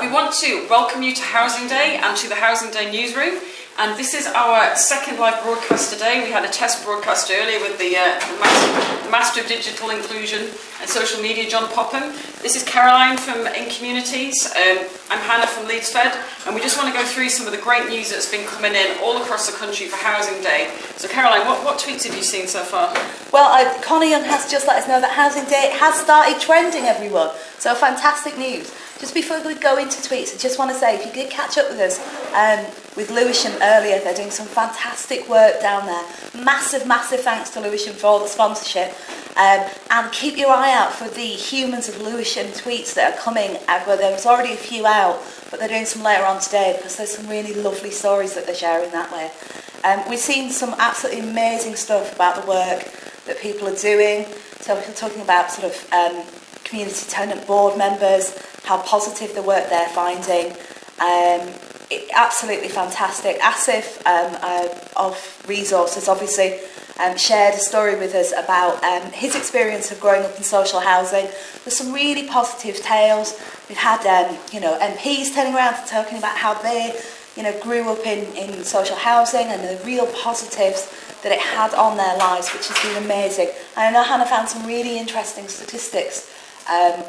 We want to welcome you to Housing Day and to the Housing Day newsroom. And this is our second live broadcast today. We had a test broadcast earlier with the Master of Digital Inclusion and Social Media, John Popham. This is Caroline from In Communities. I'm Hannah from Leeds Fed. And we just want to go through some of the great news that's been coming in all across the country for Housing Day. So Caroline, what tweets have you seen so far? Well, Connie Young has just let us know that Housing Day has started trending, everyone. So fantastic news. Just before we go into tweets, I just want to say, if you did catch up with us with Lewisham earlier, they're doing some fantastic work down there. Massive, massive thanks to Lewisham for all the sponsorship. And keep your eye out for the Humans of Lewisham tweets that are coming. Well, there was already a few out, but they're doing some later on today because there's some really lovely stories that they're sharing that way. We've seen some absolutely amazing stuff about the work that people are doing. So we're talking about sort of community tenant board members, how positive the work they're finding. Absolutely fantastic. Asif of Resources obviously shared a story with us about his experience of growing up in social housing. There's some really positive tales. We've had MPs turning around and talking about how they grew up in social housing and the real positives that it had on their lives, which has been amazing. And I know Hannah found some really interesting statistics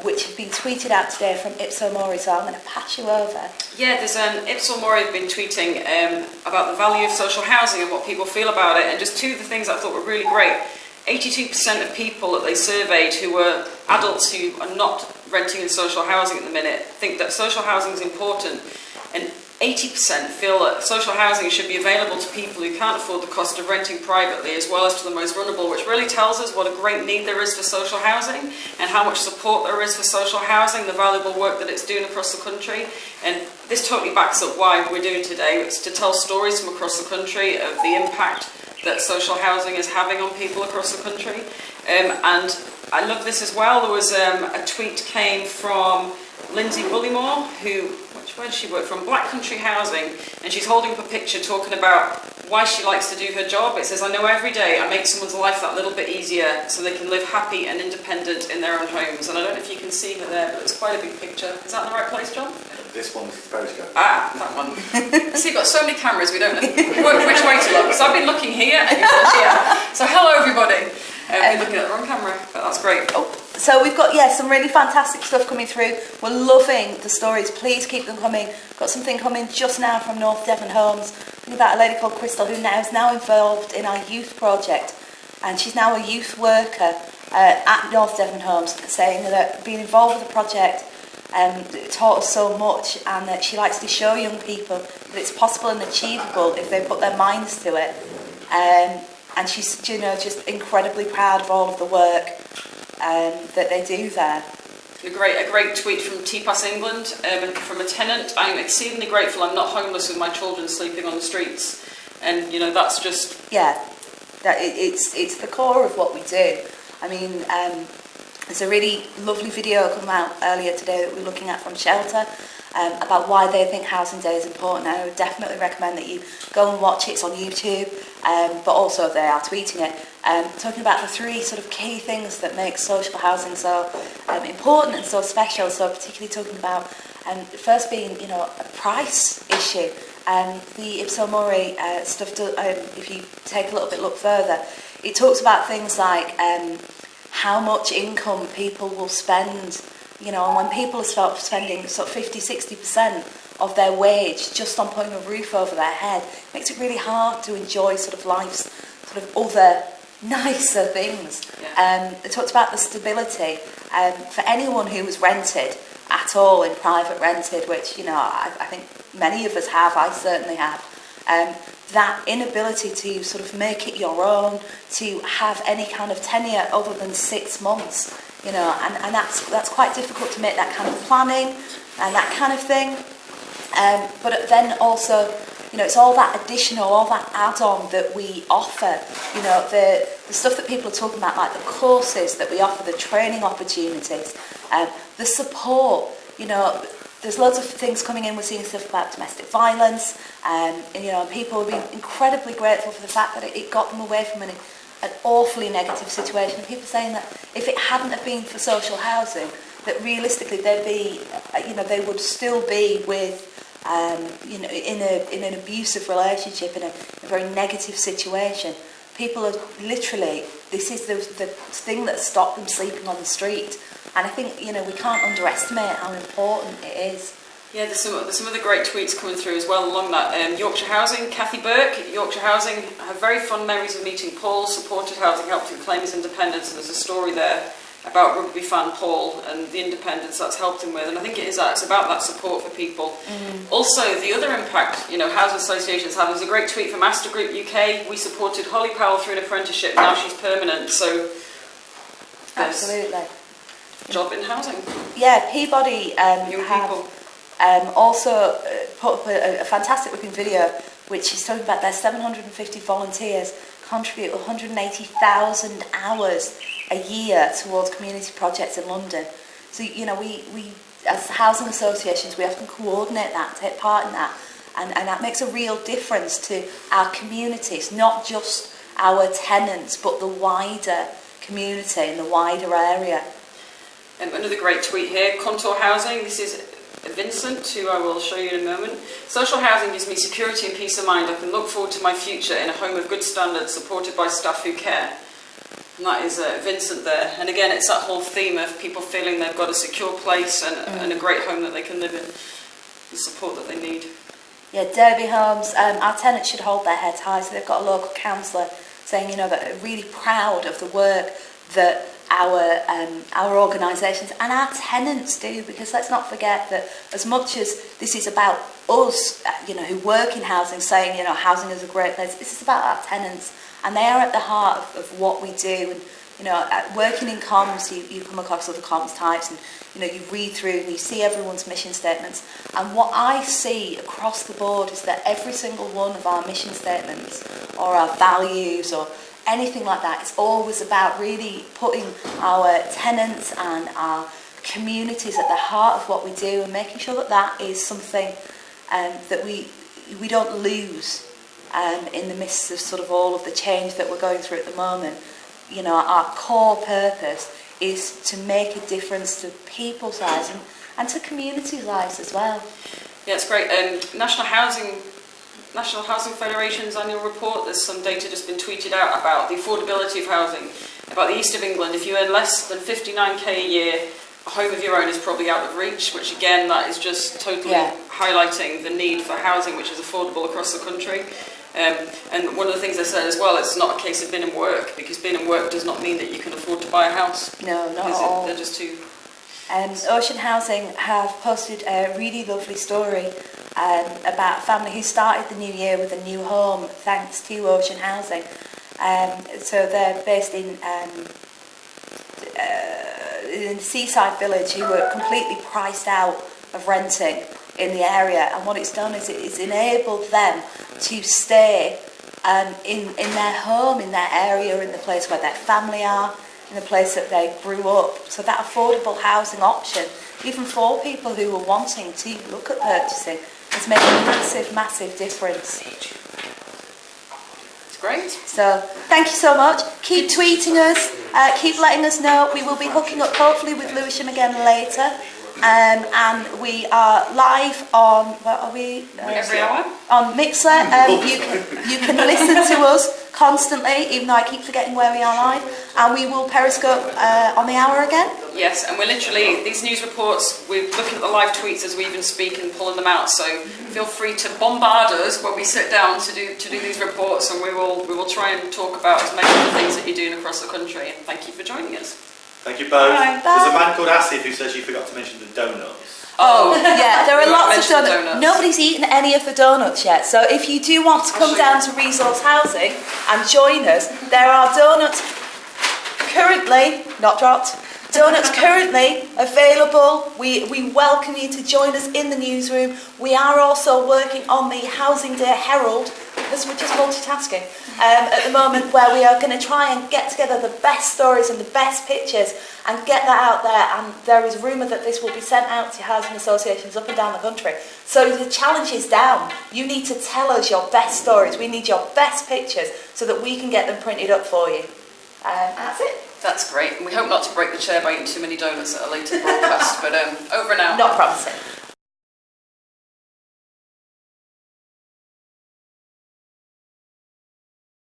which have been tweeted out today from Ipso Mori, so I'm going to pass you over. Yeah, there's Ipso Mori have been tweeting about the value of social housing and what people feel about it, and just two of the things I thought were really great. 82% of people that they surveyed who were adults who are not renting in social housing at the minute think that social housing is important, and 80% feel that social housing should be available to people who can't afford the cost of renting privately, as well as to the most vulnerable, which really tells us what a great need there is for social housing and how much support there is for social housing, the valuable work that it's doing across the country. And this totally backs up why we're doing today. It's to tell stories from across the country of the impact that social housing is having on people across the country. And I love this as well. There was a tweet came from Lindsay Bullymore, where does she work from? Black Country Housing, and she's holding up a picture talking about why she likes to do her job. It says, "I know every day I make someone's life that little bit easier so they can live happy and independent in their own homes." And I don't know if you can see her there, but it's quite a big picture. Is that in the right place, John? This one's photograph. Ah, that one. See, you've got so many cameras, we don't know which way to look. So I've been looking here and you've looked here. So hello, everybody. We're looking at the wrong camera, but that's great. So we've got, some really fantastic stuff coming through. We're loving the stories. Please keep them coming. Got something coming just now from North Devon Homes, about a lady called Crystal who is now involved in our youth project. And she's now a youth worker at North Devon Homes, saying that being involved with the project taught us so much, and that she likes to show young people that it's possible and achievable if they put their minds to it. And she's, just incredibly proud of all of the work that they do there. A great tweet from TPAS England, from a tenant. I'm exceedingly grateful I'm not homeless with my children sleeping on the streets. And, that's just... Yeah, it's the core of what we do. I mean, there's a really lovely video come out earlier today that we're looking at from Shelter, about why they think Housing Day is important. I would definitely recommend that you go and watch it. It's on YouTube, but also they are tweeting it, talking about the three sort of key things that make social housing so important and so special. So particularly talking about, first being, a price issue. The Ipso Mori stuff, if you take a little bit look further, it talks about things like how much income people will spend. And when people start spending sort of 50-60% of their wage just on putting a roof over their head, it makes it really hard to enjoy sort of life's sort of other nicer things. Yeah. They talked about the stability for anyone who was rented at all in private rented, which I think many of us have. I certainly have. That inability to sort of make it your own, to have any kind of tenure other than 6 months. And that's quite difficult to make that kind of planning and that kind of thing. But then also, it's all that additional, all that add-on that we offer. The stuff that people are talking about, like the courses that we offer, the training opportunities, the support. There's loads of things coming in. We're seeing stuff about domestic violence, and people have been incredibly grateful for the fact that it got them away from an awfully negative situation. And people saying that if it hadn't have been for social housing, that realistically they'd be, they would still be with, in an abusive relationship, in a very negative situation. People are literally, this is the thing that stopped them sleeping on the street. And I think, we can't underestimate how important it is. Yeah, there's some other great tweets coming through as well along that. Yorkshire Housing, Kathy Burke, Yorkshire Housing, have very fond memories of meeting Paul, supported housing, helped him claim his independence, and there's a story there about rugby fan Paul and the independence that's helped him with, and I think it's about that support for people. Also, the other impact, housing associations have, there's a great tweet from Astor Group UK, we supported Holly Powell through an apprenticeship, now she's permanent, so absolutely. Job in housing. Yeah, Peabody Young people. Also put up a fantastic looking video which is talking about their 750 volunteers contribute 180,000 hours a year towards community projects in London. So, we as housing associations, we often coordinate that, take part in that, and that makes a real difference to our communities, not just our tenants, but the wider community and the wider area. Another great tweet here, Contour Housing, this is Vincent, who I will show you in a moment. Social housing gives me security and peace of mind. I can look forward to my future in a home of good standards, supported by staff who care. And that is Vincent there. And again, it's that whole theme of people feeling they've got a secure place and a great home that they can live in, the support that they need. Yeah, Derby Homes, our tenants should hold their heads high. So they've got a local councillor saying, that they're really proud of the work that our organisations and our tenants do, because let's not forget that as much as this is about us, who work in housing, saying, housing is a great place, this is about our tenants, and they are at the heart of what we do. And working in comms, you come across other comms types, and you read through and you see everyone's mission statements, and what I see across the board is that every single one of our mission statements or our values or anything like that, it's always about really putting our tenants and our communities at the heart of what we do, and making sure that that is something that we don't lose in the midst of sort of all of the change that we're going through at the moment. Our core purpose is to make a difference to people's lives and to community lives as well. Yeah, it's great. National Housing Federation's annual report, there's some data just been tweeted out about the affordability of housing, about the east of England. If you earn less than 59k a year, a home of your own is probably out of reach, which again, that is just totally highlighting the need for housing which is affordable across the country. And one of the things I said as well, it's not a case of being in work, because being in work does not mean that you can afford to buy a house. No, not at all. They're just too... Ocean Housing have posted a really lovely story about a family who started the new year with a new home thanks to Ocean Housing. So they're based in the seaside village, who were completely priced out of renting in the area, and what it's done is it's enabled them to stay in their home, in their area, in the place where their family are, in the place that they grew up. So that affordable housing option, even for people who were wanting to look at purchasing, has made a massive, massive difference. It's great. So thank you so much. Keep tweeting us, keep letting us know. We will be hooking up hopefully with Lewisham again later. And we are live on, what are we? Every hour? On Mixer. You can listen to us constantly, even though I keep forgetting where we are live. And we will Periscope on the hour again. Yes, and we're literally, these news reports, we're looking at the live tweets as we even speak and pulling them out. So feel free to bombard us when we sit down to do these reports, and we will try and talk about as many of the things that you're doing across the country. And thank you for joining us. Thank you both. Bye. There's a man called Asif who says you forgot to mention the donuts. Oh, yeah, there are lots of donuts. Nobody's eaten any of the donuts yet, so if you do want to come down to Resource Housing and join us, there are donuts currently, not dropped, donuts currently available. We welcome you to join us in the newsroom. We are also working on the Housing Day Herald, because we're just multitasking at the moment, where we are going to try and get together the best stories and the best pictures and get that out there. And there is rumour that this will be sent out to housing associations up and down the country. So the challenge is down. You need to tell us your best stories. We need your best pictures so that we can get them printed up for you. That's it. That's great. And we hope not to break the chair by eating too many donuts at a later broadcast. But over and out. Not promising.